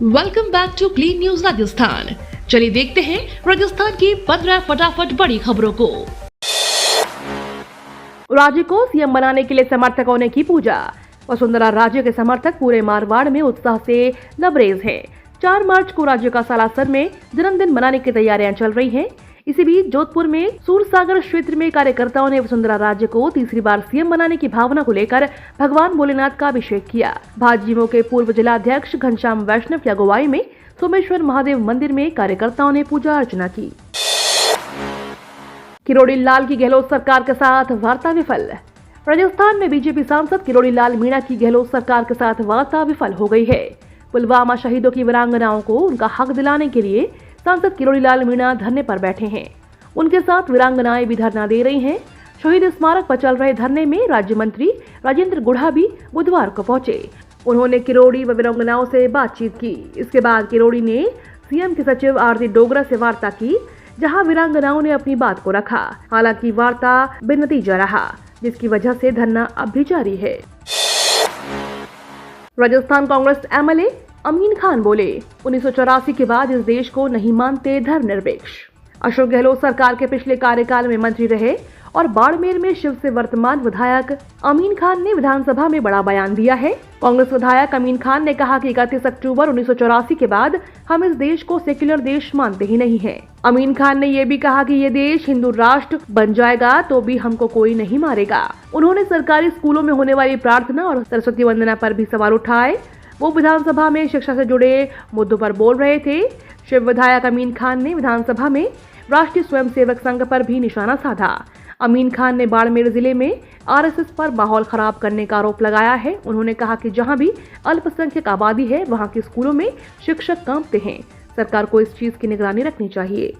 Welcome back to clean news Rajasthan. चलिए देखते हैं राजस्थान की 15 फटाफट बड़ी खबरों को। राज्य को सीएम बनाने के लिए समर्थकों ने की पूजा। वसुंधरा राजे के समर्थक पूरे मारवाड़ में उत्साह से लबरेज हैं। 4 मार्च को राज्य का सालासर में जन्मदिन मनाने की तैयारियां चल रही हैं। इसी बीच जोधपुर में सूरसागर क्षेत्र में कार्यकर्ताओं ने वसुंधरा राजे को तीसरी बार सीएम बनाने की भावना को लेकर भगवान भोलेनाथ का अभिषेक किया। भाजपा के पूर्व जिलाध्यक्ष घनश्याम वैष्णव की अगुवाई में सोमेश्वर महादेव मंदिर में कार्यकर्ताओं ने पूजा अर्चना की। किरोड़ी लाल की गहलोत सरकार के साथ वार्ता विफल। राजस्थान में बीजेपी सांसद किरोड़ी लाल मीणा की गहलोत सरकार के साथ वार्ता विफल हो गई है। पुलवामा शहीदों की वीरांगनाओं को उनका हक दिलाने के लिए सांसद किरोड़ी लाल मीणा धरने पर बैठे हैं। उनके साथ वीरांगनाएं भी धरना दे रही हैं। शहीद स्मारक पर चल रहे धरने में राज्य मंत्री राजेंद्र गुढ़ा भी बुधवार को पहुंचे। उन्होंने किरोड़ी व वीरांगनाओं से बातचीत की। इसके बाद किरोड़ी ने सीएम के सचिव आरती डोगरा से वार्ता की, जहां वीरांगनाओं ने अपनी बात को रखा। हालांकि वार्ता बेनतीजा रहा, जिसकी वजह से धरना अब भी जारी है। राजस्थान कांग्रेस एमएलए अमीन खान बोले, 1984 के बाद इस देश को नहीं मानते धर्मनिरपेक्ष। अशोक गहलोत सरकार के पिछले कार्यकाल में मंत्री रहे और बाड़मेर में शिव से वर्तमान विधायक अमीन खान ने विधानसभा में बड़ा बयान दिया है। कांग्रेस विधायक अमीन खान ने कहा कि 31 अक्टूबर 1984 के बाद हम इस देश को सेक्युलर देश मानते ही नहीं हैं। अमीन खान ने ये भी कहा कि ये देश हिंदू राष्ट्र बन जाएगा तो भी हमको कोई नहीं मारेगा। उन्होंने सरकारी स्कूलों में होने वाली प्रार्थना और सरस्वती वंदना पर भी सवाल उठाए। वो विधानसभा में शिक्षा से जुड़े मुद्दों पर बोल रहे थे। शिव विधायक अमीन खान ने विधानसभा में राष्ट्रीय स्वयंसेवक संघ पर भी निशाना साधा। अमीन खान ने बाड़मेर जिले में आरएसएस पर माहौल खराब करने का आरोप लगाया है। उन्होंने कहा कि जहां भी अल्पसंख्यक आबादी है वहां के स्कूलों में शिक्षक कांपते हैं। सरकार को इस चीज की निगरानी रखनी चाहिए।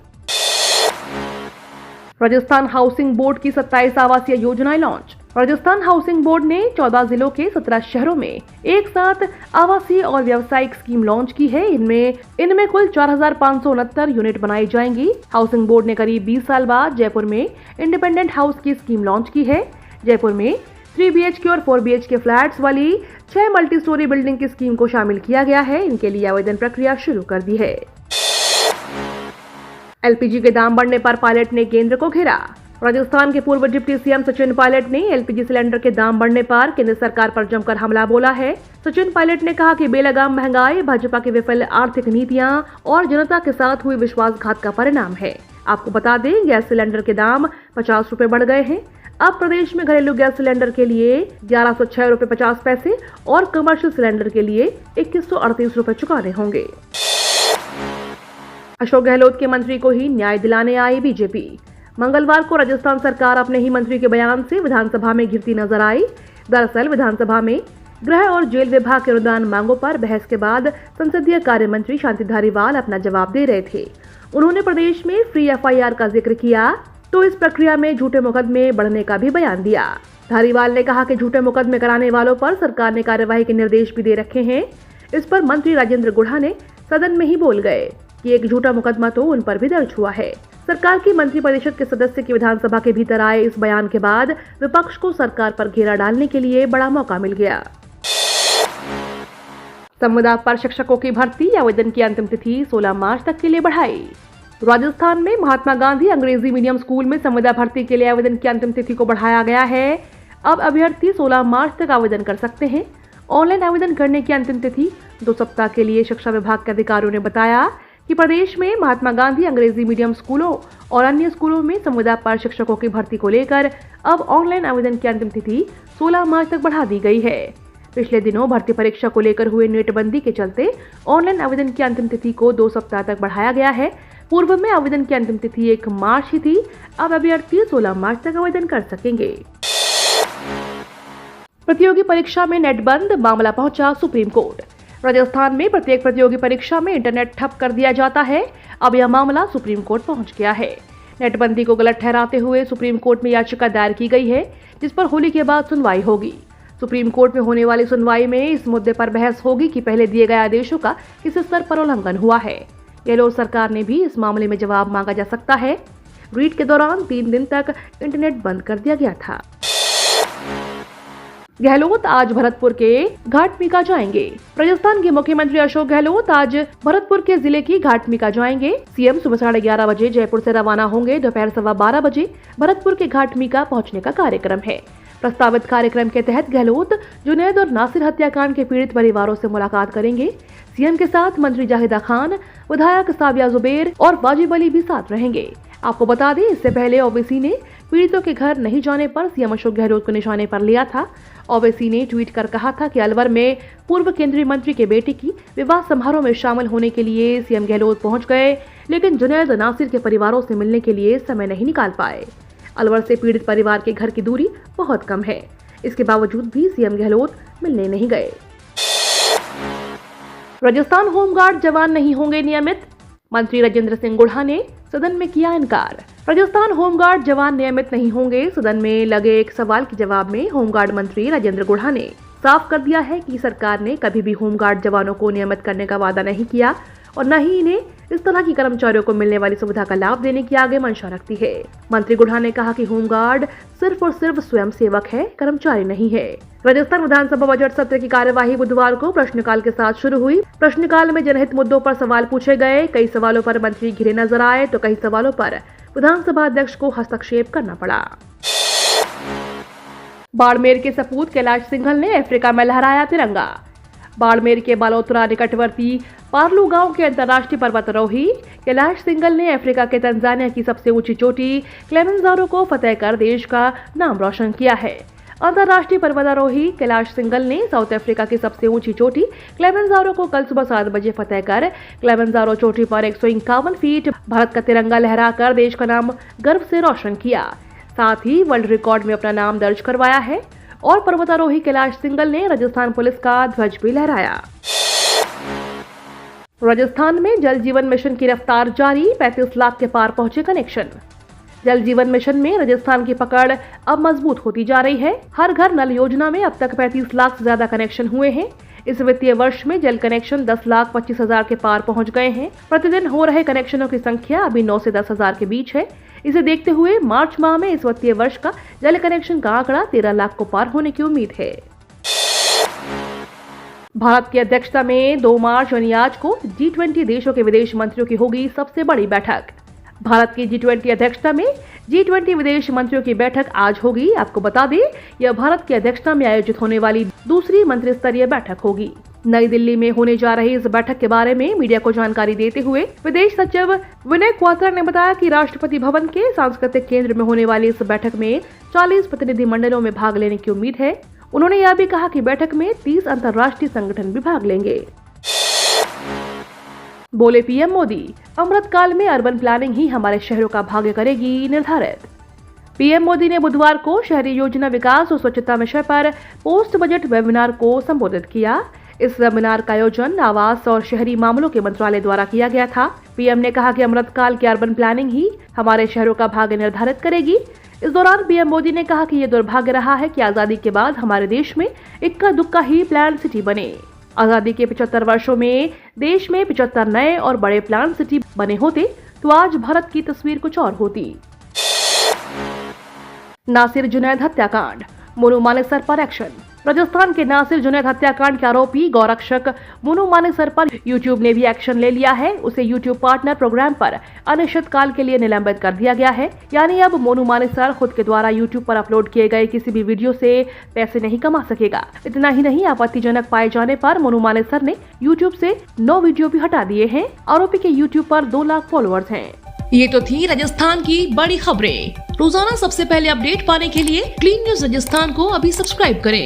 राजस्थान हाउसिंग बोर्ड की 27 आवासीय योजनाएं लॉन्च। राजस्थान हाउसिंग बोर्ड ने 14 जिलों के 17 शहरों में एक साथ आवासीय और व्यावसायिक स्कीम लॉन्च की है। इनमें कुल 4569 यूनिट बनाई जाएंगी। हाउसिंग बोर्ड ने करीब 20 साल बाद जयपुर में इंडिपेंडेंट हाउस की स्कीम लॉन्च की है। जयपुर में 3 BHK और 4 BHK फ्लैट्स वाली 6 मल्टी स्टोरी बिल्डिंग की स्कीम को शामिल किया गया है। इनके लिए आवेदन प्रक्रिया शुरू कर दी है। एलपीजी के दाम बढ़ने पर पायलट ने केंद्र को घेरा। राजस्थान के पूर्व डिप्टी सीएम सचिन पायलट ने एलपीजी सिलेंडर के दाम बढ़ने पर केंद्र सरकार पर जमकर हमला बोला है। सचिन पायलट ने कहा कि बेलगाम महंगाई भाजपा की विफल आर्थिक नीतियां और जनता के साथ हुई विश्वासघात का परिणाम है। आपको बता दें, गैस सिलेंडर के दाम 50 रुपए बढ़ गए हैं। अब प्रदेश में घरेलू गैस सिलेंडर के लिए 1106 रुपए 50 पैसे और कमर्शियल सिलेंडर के लिए 2138 रुपए चुकाने होंगे। अशोक गहलोत के मंत्री को ही न्याय दिलाने आई बीजेपी। मंगलवार को राजस्थान सरकार अपने ही मंत्री के बयान से विधानसभा में घिरती नजर आई। दरअसल विधानसभा में गृह और जेल विभाग के अनुदान मांगों पर बहस के बाद संसदीय कार्य मंत्री शांति धारीवाल अपना जवाब दे रहे थे। उन्होंने प्रदेश में फ्री एफआईआर का जिक्र किया तो इस प्रक्रिया में झूठे मुकदमे बढ़ने का भी बयान दिया। धारीवाल ने कहा कि झूठे मुकदमे कराने वालों पर सरकार ने कार्यवाही के निर्देश भी दे रखे हैं। इस पर मंत्री राजेंद्र गुढ़ा ने सदन में ही बोल गए कि एक झूठा मुकदमा तो उन पर भी दर्ज हुआ है। सरकार की मंत्रिपरिषद के सदस्य की विधानसभा के भीतर आए इस बयान के बाद विपक्ष को सरकार पर घेरा डालने के लिए बड़ा मौका मिल गया। संविदा पर शिक्षकों की भर्ती आवेदन की अंतिम तिथि 16 मार्च तक के लिए बढ़ाई। राजस्थान में महात्मा गांधी अंग्रेजी मीडियम स्कूल में संविदा भर्ती के लिए आवेदन की अंतिम तिथि को बढ़ाया गया है। अब अभ्यर्थी 16 मार्च तक आवेदन कर सकते हैं। ऑनलाइन आवेदन करने की अंतिम तिथि 2 सप्ताह के लिए शिक्षा विभाग के अधिकारियों ने बताया कि प्रदेश में महात्मा गांधी अंग्रेजी मीडियम स्कूलों और अन्य स्कूलों में संविदा पर शिक्षकों की भर्ती को लेकर अब ऑनलाइन आवेदन की अंतिम तिथि 16 मार्च तक बढ़ा दी गई है। पिछले दिनों भर्ती परीक्षा को लेकर हुए नेटबंदी के चलते ऑनलाइन आवेदन की अंतिम तिथि को 2 सप्ताह तक बढ़ाया गया है। पूर्व में आवेदन की अंतिम तिथि 1 मार्च ही थी। अब अभ्यर्थी 16 मार्च तक आवेदन कर सकेंगे। प्रतियोगी परीक्षा में नेट बंद, मामला पहुंचा सुप्रीम कोर्ट। राजस्थान में प्रत्येक प्रतियोगी परीक्षा में इंटरनेट ठप कर दिया जाता है। अब यह मामला सुप्रीम कोर्ट पहुंच गया है। नेटबंदी को गलत ठहराते हुए सुप्रीम कोर्ट में याचिका दायर की गई है, जिस पर होली के बाद सुनवाई होगी। सुप्रीम कोर्ट में होने वाली सुनवाई में इस मुद्दे पर बहस होगी कि पहले दिए गए आदेशों का किस स्तर पर उल्लंघन हुआ है। गहलोत सरकार ने भी इस मामले में जवाब मांगा जा सकता है। रीट के दौरान 3 दिन तक इंटरनेट बंद कर दिया गया था। गहलोत आज भरतपुर के घाटमिका जाएंगे। राजस्थान के मुख्यमंत्री अशोक गहलोत आज भरतपुर के जिले की घाटमिका जाएंगे। सीएम सुबह 11:30 बजे जयपुर से रवाना होंगे। दोपहर 12:15 बजे भरतपुर के घाटमिका पहुंचने का कार्यक्रम है। प्रस्तावित कार्यक्रम के तहत गहलोत जुनैद और नासिर हत्याकांड के पीड़ित परिवारों से मुलाकात करेंगे। सीएम के साथ मंत्री जाहिदा खान, विधायक साबिया जुबैर और वाजिब अली भी साथ रहेंगे। आपको बता दें, इससे पहले ओवैसी ने पीड़ितों के घर नहीं जाने पर सीएम अशोक गहलोत को निशाने पर लिया था। ओवैसी ने ट्वीट कर कहा था कि अलवर में पूर्व केंद्रीय मंत्री के बेटे की विवाह समारोह में शामिल होने के लिए सीएम गहलोत पहुंच गए, लेकिन जुनैद नासिर के परिवारों से मिलने के लिए समय नहीं निकाल पाए। अलवर से पीड़ित परिवार के घर की दूरी बहुत कम है, इसके बावजूद भी सीएम गहलोत मिलने नहीं गए। राजस्थान होमगार्ड जवान नहीं होंगे नियमित, मंत्री राजेंद्र सिंह गुढ़ा ने सदन में किया इनकार। राजस्थान होमगार्ड जवान नियमित नहीं होंगे। सदन में लगे एक सवाल के जवाब में होमगार्ड मंत्री राजेंद्र गुढ़ा ने साफ कर दिया है कि सरकार ने कभी भी होमगार्ड जवानों को नियमित करने का वादा नहीं किया और न ही इन्हें इस तरह की कर्मचारियों को मिलने वाली सुविधा का लाभ देने की आगे मंशा रखती है। मंत्री गुढ़ा ने कहा कि होमगार्ड सिर्फ और सिर्फ स्वयं सेवक है, कर्मचारी नहीं है। राजस्थान विधानसभा बजट सत्र की कार्यवाही बुधवार को प्रश्नकाल के साथ शुरू हुई। प्रश्नकाल में जनहित मुद्दों पर सवाल पूछे गए। कई सवालों पर मंत्री घिरे नजर आए तो कई सवालों पर विधानसभा अध्यक्ष को हस्तक्षेप करना पड़ा। बाड़मेर के सपूत कैलाश सिंघल ने अफ्रीका में लहराया तिरंगा। बाड़मेर के बालोतरा निकटवर्ती पार्लू गांव के अंतर्राष्ट्रीय पर्वतारोही कैलाश सिंघल ने अफ्रीका के तंजानिया की सबसे ऊंची चोटी किलिमंजारो को फतेह कर देश का नाम रोशन किया है। अंतर्राष्ट्रीय पर्वतारोही कैलाश सिंघल ने साउथ अफ्रीका की सबसे ऊंची चोटी किलिमंजारो को कल सुबह 7 बजे फतेह कर किलिमंजारो चोटी पर 151 फीट भारत का तिरंगा लहराकर देश का नाम गर्व से रोशन किया। साथ ही वर्ल्ड रिकॉर्ड में अपना नाम दर्ज करवाया है और पर्वतारोही कैलाश सिंघल ने राजस्थान पुलिस का ध्वज भी लहराया। राजस्थान में जल जीवन मिशन की रफ्तार जारी, 35 लाख के पार पहुंचे कनेक्शन। जल जीवन मिशन में राजस्थान की पकड़ अब मजबूत होती जा रही है। हर घर नल योजना में अब तक 35 लाख से ज्यादा कनेक्शन हुए हैं। इस वित्तीय वर्ष में जल कनेक्शन 10,25,000 के पार पहुंच गए हैं। प्रतिदिन हो रहे कनेक्शनों की संख्या अभी 9 से 10,000 के बीच है। इसे देखते हुए मार्च माह में इस वित्तीय वर्ष का जल कनेक्शन का आंकड़ा 13 लाख को पार होने की उम्मीद है। भारत की अध्यक्षता में 2 मार्च यानी आज को G20 देशों के विदेश मंत्रियों की होगी सबसे बड़ी बैठक। भारत की G20 अध्यक्षता में G20 विदेश मंत्रियों की बैठक आज होगी। आपको बता दें, यह भारत की अध्यक्षता में आयोजित होने वाली दूसरी मंत्री स्तरीय बैठक होगी। नई दिल्ली में होने जा रही इस बैठक के बारे में मीडिया को जानकारी देते हुए विदेश सचिव विनय क्वातर ने बताया कि राष्ट्रपति भवन के सांस्कृतिक केंद्र में होने वाली इस बैठक में 40 प्रतिनिधि मंडलों में भाग लेने की उम्मीद है। उन्होंने यह भी कहा कि बैठक में 30 अंतर्राष्ट्रीय संगठन भी भाग लेंगे। बोले पीएम मोदी, अमृतकाल में अर्बन प्लानिंग ही हमारे शहरों का भाग्य करेगी निर्धारित। पीएम मोदी ने बुधवार को शहरी योजना विकास और स्वच्छता विषय पर पोस्ट बजट वेबिनार को संबोधित किया। इस वेबिनार का आयोजन आवास और शहरी मामलों के मंत्रालय द्वारा किया गया था। पीएम ने कहा कि अमृतकाल की अर्बन प्लानिंग ही हमारे शहरों का भाग्य निर्धारित करेगी। इस दौरान पीएम मोदी ने कहा कि यह दुर्भाग्य रहा है कि आजादी के बाद हमारे देश में इक्का दुक्का ही प्लान सिटी बने। आजादी के 75 वर्षों में देश में 75 नए और बड़े प्लान सिटी बने होते तो आज भारत की तस्वीर कुछ और होती। नासिर जुनैद हत्याकांड, मोनू मानेसर पर एक्शन। राजस्थान के नासिर जुनैद हत्याकांड के आरोपी गौरक्षक मोनू मानेसर पर यूट्यूब ने भी एक्शन ले लिया है। उसे यूट्यूब पार्टनर प्रोग्राम पर अनिश्चितकाल के लिए निलंबित कर दिया गया है। यानी अब मोनू मानेसर खुद के द्वारा यूट्यूब पर अपलोड किए गए किसी भी वीडियो से पैसे नहीं कमा सकेगा। इतना ही नहीं, आपत्तिजनक पाए जाने पर मोनू मानेसर ने यूट्यूब से 9 वीडियो भी हटा दिए हैं। आरोपी के यूट्यूब पर 2 लाख फॉलोअर्स हैं। ये तो थी राजस्थान की बड़ी खबरें। रोजाना सबसे पहले अपडेट पाने के लिए क्लीन न्यूज राजस्थान को अभी सब्सक्राइब करें।